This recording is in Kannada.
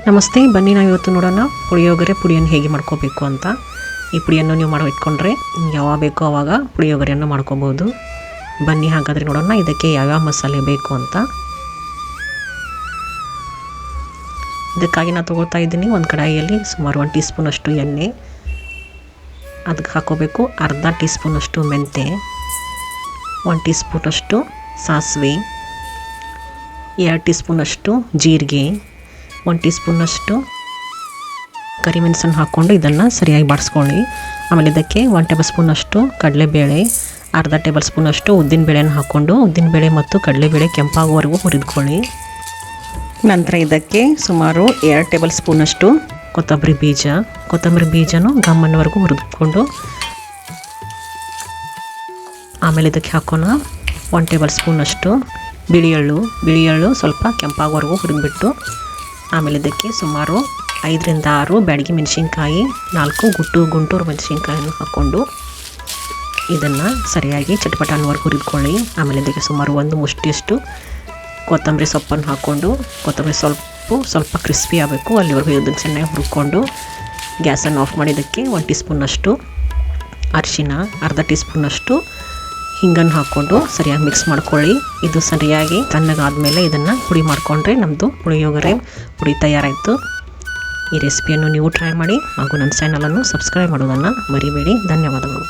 ನಮಸ್ತೆ, ಬನ್ನಿ ನಾವು ಇವತ್ತು ನೋಡೋಣ ಪುಳಿಯೋಗರೆ ಪುಡಿಯನ್ನು ಹೇಗೆ ಮಾಡ್ಕೋಬೇಕು ಅಂತ. ಈ ಪುಡಿಯನ್ನು ನೀವು ಮಾಡೋ ಇಟ್ಕೊಂಡ್ರೆ ಯಾವಾಗ ಬೇಕೋ ಆವಾಗ ಪುಳಿಯೋಗರೆಯನ್ನು ಮಾಡ್ಕೋಬೋದು. ಬನ್ನಿ ಹಾಗಾದರೆ ನೋಡೋಣ ಇದಕ್ಕೆ ಯಾವ್ಯಾವ ಮಸಾಲೆ ಬೇಕು ಅಂತ. ಇದಕ್ಕಾಗಿ ನಾನು ತೊಗೊಳ್ತಾ ಇದ್ದೀನಿ ಒಂದು ಕಡಾಯಿಯಲ್ಲಿ ಸುಮಾರು 1 ಟೀ ಸ್ಪೂನಷ್ಟು ಎಣ್ಣೆ, ಅದಕ್ಕೆ ಹಾಕೋಬೇಕು ಅರ್ಧ ಟೀ ಸ್ಪೂನಷ್ಟು ಮೆಂತೆ, 1 ಟೀ ಸ್ಪೂನಷ್ಟು ಸಾಸಿವೆ, 2 ಟೀ ಸ್ಪೂನಷ್ಟು ಜೀರಿಗೆ, 1 ಟೀ ಸ್ಪೂನಷ್ಟು ಕರಿಮೆಣಸನ್ನು ಹಾಕ್ಕೊಂಡು ಇದನ್ನು ಸರಿಯಾಗಿ ಬಾಡಿಸ್ಕೊಳ್ಳಿ. ಆಮೇಲೆ ಇದಕ್ಕೆ 1 ಟೇಬಲ್ ಸ್ಪೂನಷ್ಟು ಕಡಲೆಬೇಳೆ, ಅರ್ಧ ಟೇಬಲ್ ಸ್ಪೂನಷ್ಟು ಉದ್ದಿನಬೇಳೆಯನ್ನು ಹಾಕ್ಕೊಂಡು ಉದ್ದಿನಬೇಳೆ ಮತ್ತು ಕಡಲೆಬೇಳೆ ಕೆಂಪಾಗುವವರೆಗೂ ಹುರಿದುಕೊಳ್ಳಿ. ನಂತರ ಇದಕ್ಕೆ ಸುಮಾರು 2 ಟೇಬಲ್ ಸ್ಪೂನಷ್ಟು ಕೊತ್ತಂಬರಿ ಬೀಜನೂ ಗಮ್ಮನವರೆಗೂ ಹುರಿದುಕೊಂಡು ಆಮೇಲೆ ಇದಕ್ಕೆ ಹಾಕೋಣ 1 ಟೇಬಲ್ ಸ್ಪೂನಷ್ಟು ಬಿಳಿ ಎಳ್ಳು ಸ್ವಲ್ಪ ಕೆಂಪಾಗುವವರೆಗೂ ಹುರಿದ್ಬಿಟ್ಟು ಆಮೇಲೆ ಇದಕ್ಕೆ ಸುಮಾರು 5 ರಿಂದ 6 ಬ್ಯಾಡಗಿ ಮೆಣಸಿನ್ಕಾಯಿ, 4 ಗುಂಟೂರು ಮೆಣಸಿನ್ಕಾಯನ್ನು ಹಾಕ್ಕೊಂಡು ಇದನ್ನು ಸರಿಯಾಗಿ ಚಟಪಟ ಅನ್ನುವರೆಗೂ ಹುರಿದುಕೊಳ್ಳಿ. ಆಮೇಲೆ ಇದಕ್ಕೆ ಸುಮಾರು 1 ಮುಷ್ಟಿಯಷ್ಟು ಕೊತ್ತಂಬರಿ ಸೊಪ್ಪನ್ನು ಹಾಕ್ಕೊಂಡು ಕೊತ್ತಂಬರಿ ಸ್ವಲ್ಪ ಕ್ರಿಸ್ಪಿ ಆಗಬೇಕು ಅಲ್ಲಿವರೆಗೂ ಇದನ್ನು ಚೆನ್ನಾಗಿ ಹುರ್ಕೊಂಡು ಗ್ಯಾಸನ್ನು ಆಫ್ ಮಾಡಿ ಇದಕ್ಕೆ 1 ಟೀ ಸ್ಪೂನಷ್ಟು ಅರಿಶಿನ, ಅರ್ಧ ಟೀ ಸ್ಪೂನಷ್ಟು ಹಿಂಗನ್ನು ಹಾಕ್ಕೊಂಡು ಸರಿಯಾಗಿ ಮಿಕ್ಸ್ ಮಾಡ್ಕೊಳ್ಳಿ. ಇದು ಸರಿಯಾಗಿ ತಣ್ಣಗಾದ್ಮೇಲೆ ಇದನ್ನು ಪುಡಿ ಮಾಡಿಕೊಂಡ್ರೆ ನಮ್ಮದು ಪುಳಿಯೋಗರೆ ಪುಡಿ ತಯಾರಾಯಿತು. ಈ ರೆಸಿಪಿಯನ್ನು ನೀವು ಟ್ರೈ ಮಾಡಿ ಹಾಗೂ ನನ್ನ ಚಾನಲನ್ನು ಸಬ್ಸ್ಕ್ರೈಬ್ ಮಾಡೋದನ್ನು ಮರಿಬೇಡಿ. ಧನ್ಯವಾದಗಳು.